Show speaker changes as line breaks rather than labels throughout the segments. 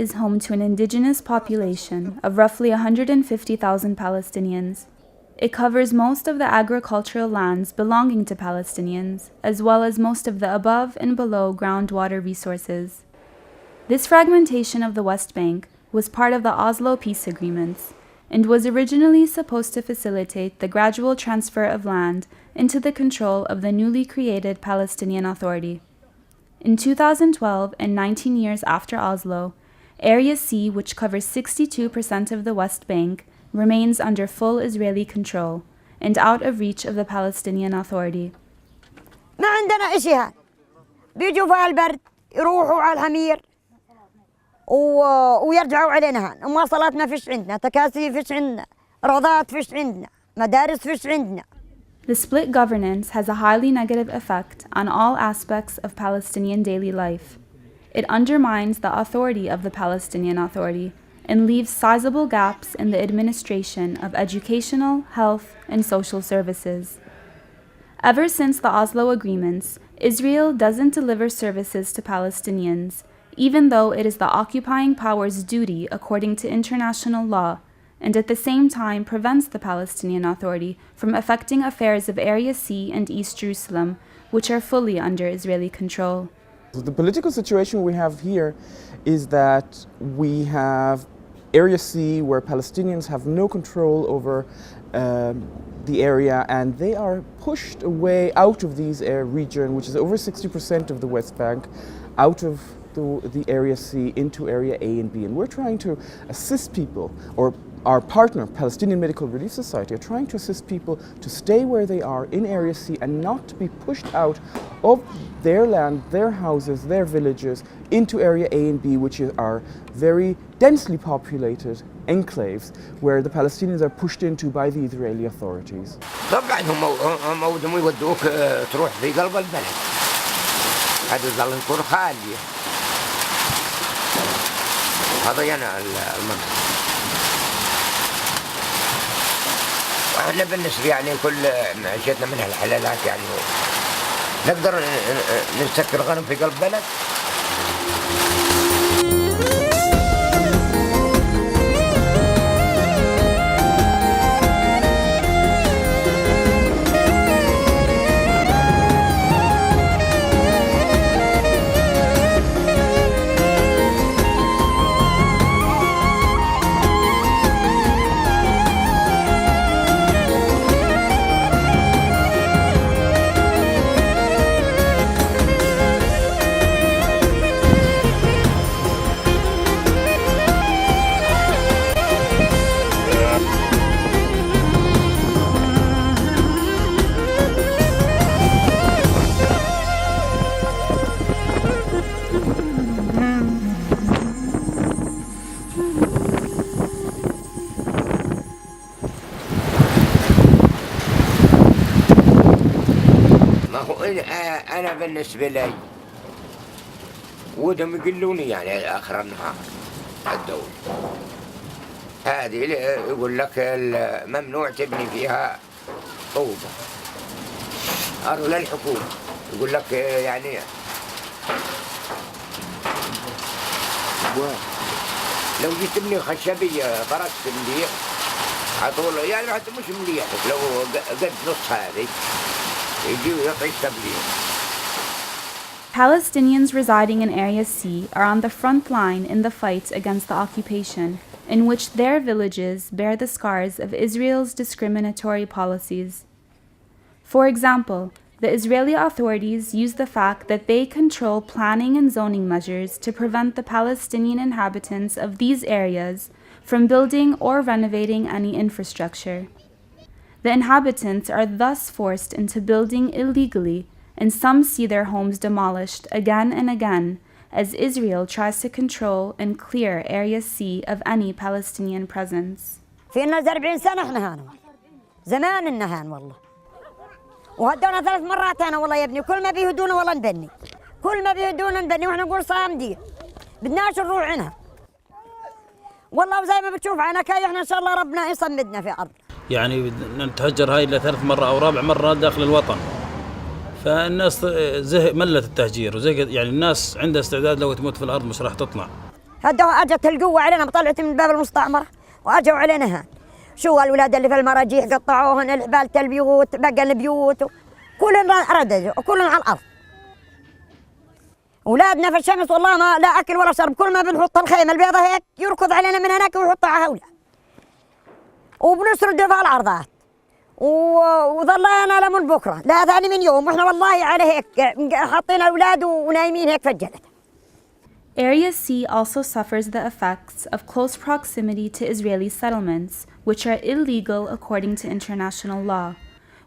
is home to an indigenous population of roughly 150,000 Palestinians. It covers most of the agricultural lands belonging to Palestinians, as well as most of the above and below groundwater resources. This fragmentation of the West Bank was part of the Oslo peace agreements and was originally supposed to facilitate the gradual transfer of land into the control of the newly created Palestinian Authority. In 2012, and 19 years after Oslo, Area C, which covers 62% of the West Bank, remains under full Israeli control and out of reach of the Palestinian Authority.
ما عندنا إشي هاد بيجوا في البرد يروحوا على الحمير ويرجعوا علينا هان مواصلات ما فيش عندنا تكاسي فيش عندنا روضات فيش عندنا مدارس فيش عندنا.
The split governance has a highly negative effect on all aspects of Palestinian daily life. It undermines the authority of the Palestinian Authority and leaves sizable gaps in the administration of educational, health, and social services. Ever since the Oslo agreements, Israel doesn't deliver services to Palestinians, even though it is the occupying power's duty according to international law, and at the same time prevents the Palestinian Authority from affecting affairs of Area C and East Jerusalem, which are fully under Israeli control.
The political situation we have here is that we have Area C, where Palestinians have no control over the area, and they are pushed away out of these region, which is over 60% of the West Bank, out of the Area C into Area A and B. And we're trying to assist people, or our partner, Palestinian Medical Relief Society, are trying to assist people to stay where they are in Area C and not to be pushed out of their land, their houses, their villages into Area A and B, which are very densely populated enclaves where the Palestinians are pushed into by the Israeli authorities.
طبعا هم ودهم يودوك تروح في قلب البلد. هذا ظل يكون خالي. هذا ينا المنطقة. واحنا بالنسبة يعني كل معيشتنا منها الحلالات يعني نقدر نسكر غنم في قلب بلد. أنا بالنسبة لي ودهم يقلوني يعني آخر النهار الدولة هذه يقول لك ممنوع تبني فيها طوبة أروا للحكومة يقول لك يعني لو جيت تبني خشبية فرست مليح عطول يعني حتى مش مليح لو قد نص هذه
Palestinians residing in Area C are on the front line in the fight against the occupation, in which their villages bear the scars of Israel's discriminatory policies. For example, the Israeli authorities use the fact that they control planning and zoning measures to prevent the Palestinian inhabitants of these areas from building or renovating any infrastructure. The inhabitants are thus forced into building illegally, and some see their homes demolished again and again as Israel tries to control and clear Area C of any Palestinian presence.
فينا 40 سنة احنا هان زمان النهان والله وهدونا 3 مرات أنا والله يا ابني كل ما بيهدونا والله نبني كل ما بيهدونا نبني واحنا نقول صامدين بدناش نروح عنها والله وزي ما بتشوف عنك احنا ان شاء الله ربنا يصمدنا في أرض
يعني نتهجر هاي إلى 3 مرة أو 4 مرات داخل الوطن فالناس ملت التهجير وزي يعني الناس عندها استعداد لو تموت في الأرض مش راح تطلع
اجت القوه علينا، طلعت من باب المستعمره واجوا علينا هان. شو الأولاد اللي في المراجيح قطعوهن، الحبال البيوت، بقى البيوت كلنا رددوا كلنا على الأرض. أولادنا في الشمس والله ما لا أكل ولا شرب، كل ما بنحط الخيمة البيضة هيك يركض علينا من هناك ويحطها على هؤلاء. وبنسرد في العرضات وظلينا لمن بكرة لا ثاني من يوم، وإحنا والله على هيك حاطين الأولاد ونايمين هيك في الجلد.
Area C also suffers the effects of close proximity to Israeli settlements, which are illegal according to international law,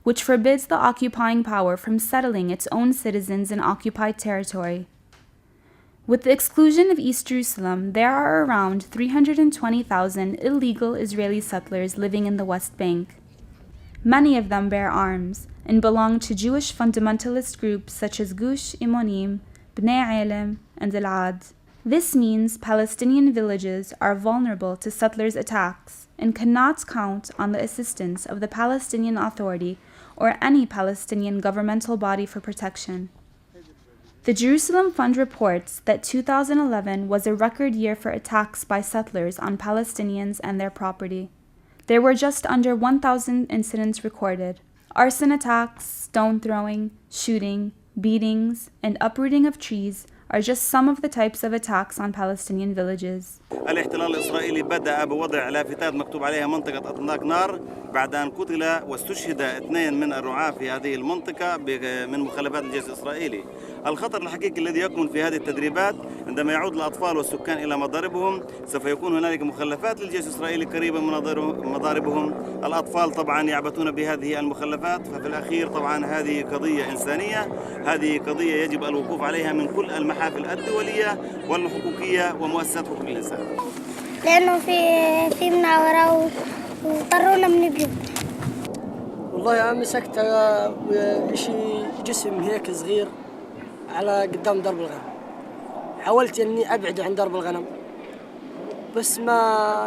which forbids the occupying power from settling its own citizens in occupied territory. With the exclusion of East Jerusalem, there are around 320,000 illegal Israeli settlers living in the West Bank. Many of them bear arms and belong to Jewish fundamentalist groups such as Gush Imonim, Bnei Alim, and Al-Ad. This means Palestinian villages are vulnerable to settlers' attacks and cannot count on the assistance of the Palestinian Authority or any Palestinian governmental body for protection. The Jerusalem Fund reports that 2011 was a record year for attacks by settlers on Palestinians and their property. There were just under 1,000 incidents recorded. Arson attacks, stone throwing, shooting, beatings, and uprooting of trees are just some of the types of attacks on Palestinian villages.
الاحتلال الإسرائيلي بدأ بوضع لافتات مكتوب عليها منطقة أطناق نار بعد أن قتل واستشهد 2 من الرعاة في هذه المنطقة من مخالفات الجيش الإسرائيلي. الخطر الحقيقي الذي يكمن في هذه التدريبات عندما يعود الأطفال والسكان إلى مضاربهم سوف يكون هنالك مخلفات للجيش الإسرائيلي قريبة من مضاربهم. الأطفال طبعا يعبثون بهذه المخلفات، ففي الأخير طبعا هذه قضية إنسانية، هذه قضية يجب الوقوف عليها من كل المحافل الدولية والحقوقية ومؤسسات حقوق الإنسان.
لأنه في مناورة وطرونا من البيوت.
والله مسكت شيء جسم هيك صغير على قدام درب الغنم، حاولت اني ابعد عن درب الغنم بس ما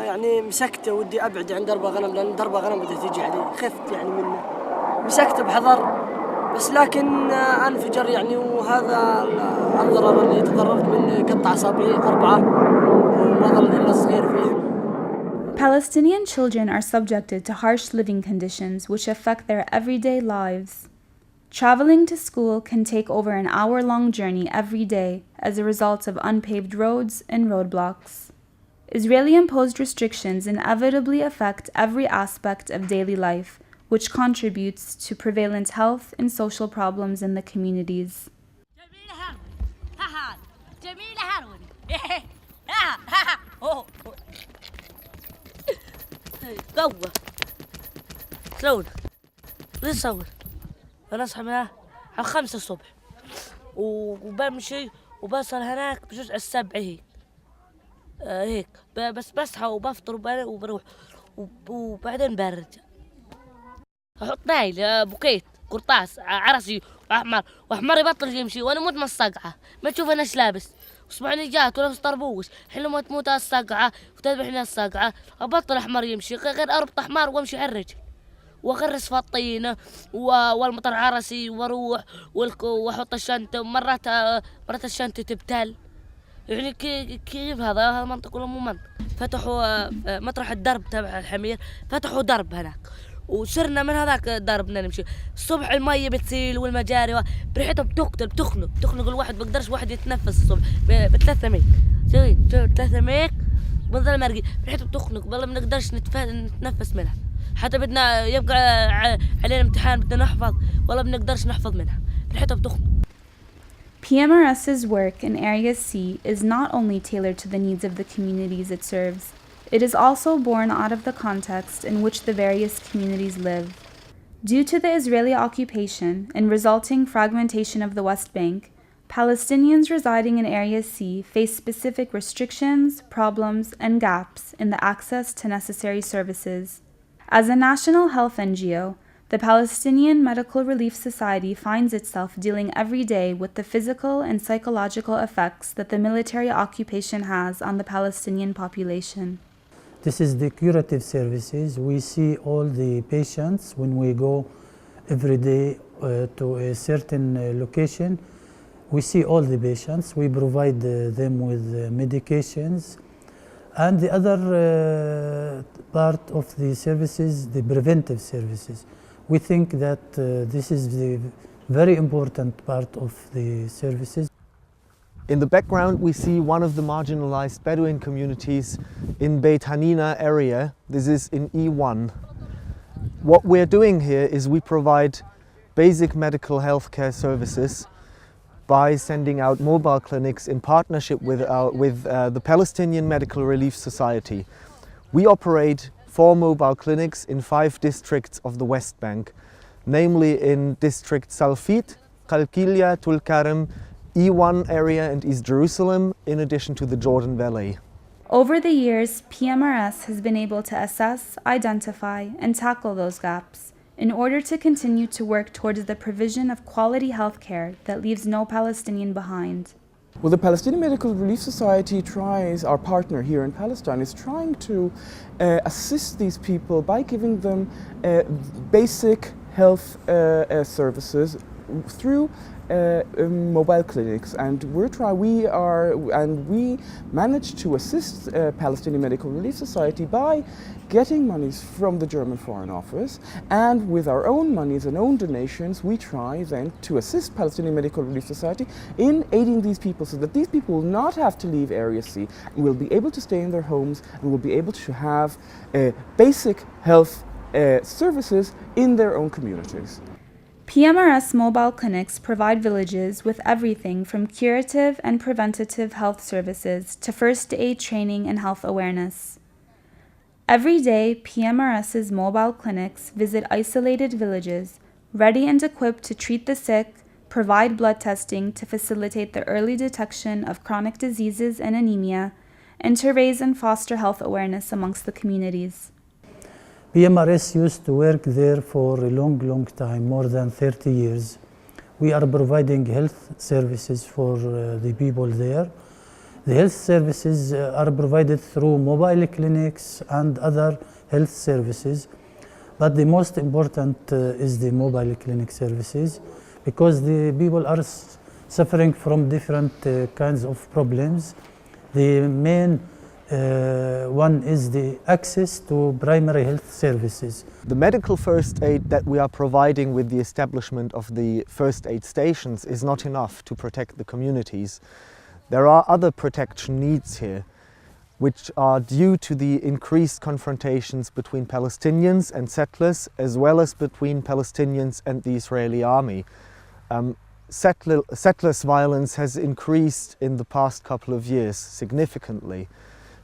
يعني مسكته ودي ابعد عن درب الغنم لان درب الغنم بدها تيجي علي، خفت يعني منه مسكته بحذر بس لكن انفجر يعني، وهذا الضرر اللي تضررت منه قطع اصابعي 4 وما ظل الا صغير فيهم.
Palestinian children are subjected to harsh living conditions which affect their everyday lives. Traveling to school can take over an hour-long journey every day as a result of unpaved roads and roadblocks. Israeli-imposed restrictions inevitably affect every aspect of daily life, which contributes to prevalent health and social problems in the communities.
أنا أصحى منها على 5 الصبح وبمشي وبصل هناك بجوز على 7 هيك بس بصحى وبفطر وبروح وبعدين برجع أحط نايل بوكيت قرطاس عرسي وأحمر يبطل يمشي وأنا موت من الصقعة، ما تشوف أنا إيش لابس واسمعني جات ولابس طربوش، حين ما تموت الصقعة وتذبحني الصقعة أبطل أحمر يمشي غير أربط أحمر وأمشي على الرجل واغرس في الطين والمطر عرسي واروح واحط الشنطه مرات الشنطه تبتل، يعني كيف هذا منطق ولا مو منطق؟ فتحوا مطرح الدرب تبع الحمير فتحوا درب هناك وصرنا من هذاك دربنا نمشي الصبح، المية بتسيل والمجاري بريحتها بتخنق الواحد، بقدرش واحد يتنفس الصبح ب300 شوي 300 بنظل مرقي بريحتها بتخنق والله ما نقدرش نتنفس منها، حتى بدنا يبقى علينا امتحان بدنا نحفظ والله بنقدرش نحفظ منها ريحتها بتخنق.
PMRS's work in Area C is not only tailored to the needs of the communities it serves, it is also born out of the context in which the various communities live. Due to the Israeli occupation and resulting fragmentation of the West Bank, Palestinians residing in Area C face specific restrictions, problems, and gaps in the access to necessary services. As a national health NGO, the Palestinian Medical Relief Society finds itself dealing every day with the physical and psychological effects that the military occupation has on the Palestinian population.
This is the curative services. We see all the patients when we go every day to a certain location. We see all the patients, we provide them with medications, and the other part of the services, the preventive services. We think that this is the very important part of the services.
In the background we see one of the marginalized Bedouin communities in Beit Hanina area. This is in E1. What we're doing here is we provide basic medical health care services by sending out mobile clinics in partnership with the Palestinian Medical Relief Society. We operate 4 mobile clinics in 5 districts of the West Bank, namely in District Salfit, Qalqilia, Tulkarem, E1 area and East Jerusalem, in addition to the Jordan Valley.
Over the years, PMRS has been able to assess, identify, and tackle those gaps in order to continue to work towards the provision of quality health care that leaves no Palestinian behind.
Well, the Palestinian Medical Relief Society tries, our partner here in Palestine, is trying to assist these people by giving them basic health services through mobile clinics, and we managed to assist Palestinian Medical Relief Society by getting monies from the German Foreign Office, and with our own monies and own donations we try then to assist Palestinian Medical Relief Society in aiding these people so that these people will not have to leave Area C and will be able to stay in their homes and will be able to have basic health services in their own communities.
PMRS mobile clinics provide villages with everything from curative and preventative health services to first aid training and health awareness. Every day, PMRS's mobile clinics visit isolated villages, ready and equipped to treat the sick, provide blood testing to facilitate the early detection of chronic diseases and anemia, and to raise and foster health awareness amongst the communities.
PMRS used to work there for a long time, more than 30 years. We are providing health services for the people there. The health services are provided through mobile clinics and other health services, but the most important is the mobile clinic services, because the people are suffering from different kinds of problems. The main one is the access to primary health services.
The medical first aid that we are providing with the establishment of the first aid stations is not enough to protect the communities. There are other protection needs here, which are due to the increased confrontations between Palestinians and settlers, as well as between Palestinians and the Israeli army. Settlers' violence has increased in the past couple of years significantly.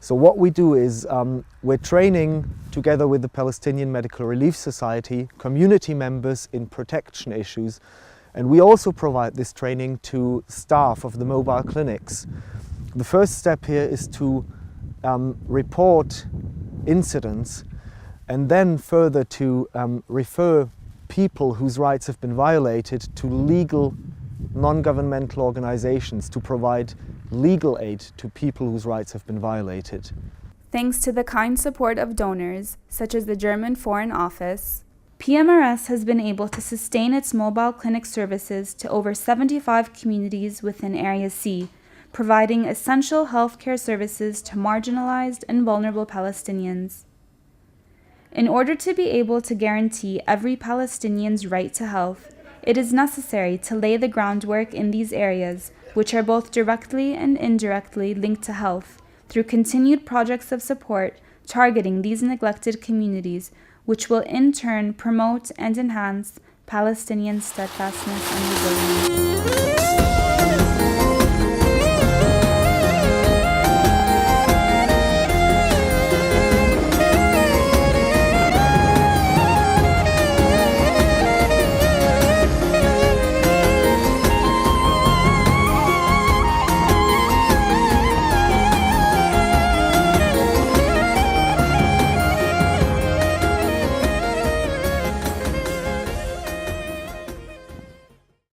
So what we do is we're training, together with the Palestinian Medical Relief Society, community members in protection issues, and we also provide this training to staff of the mobile clinics. The first step here is to report incidents, and then further to refer people whose rights have been violated to legal non-governmental organizations to provide legal aid to people whose rights have been violated.
Thanks to the kind support of donors, such as the German Foreign Office, PMRS has been able to sustain its mobile clinic services to over 75 communities within Area C, providing essential healthcare services to marginalized and vulnerable Palestinians. In order to be able to guarantee every Palestinian's right to health, it is necessary to lay the groundwork in these areas, which are both directly and indirectly linked to health, through continued projects of support targeting these neglected communities, which will in turn promote and enhance Palestinian steadfastness and resilience.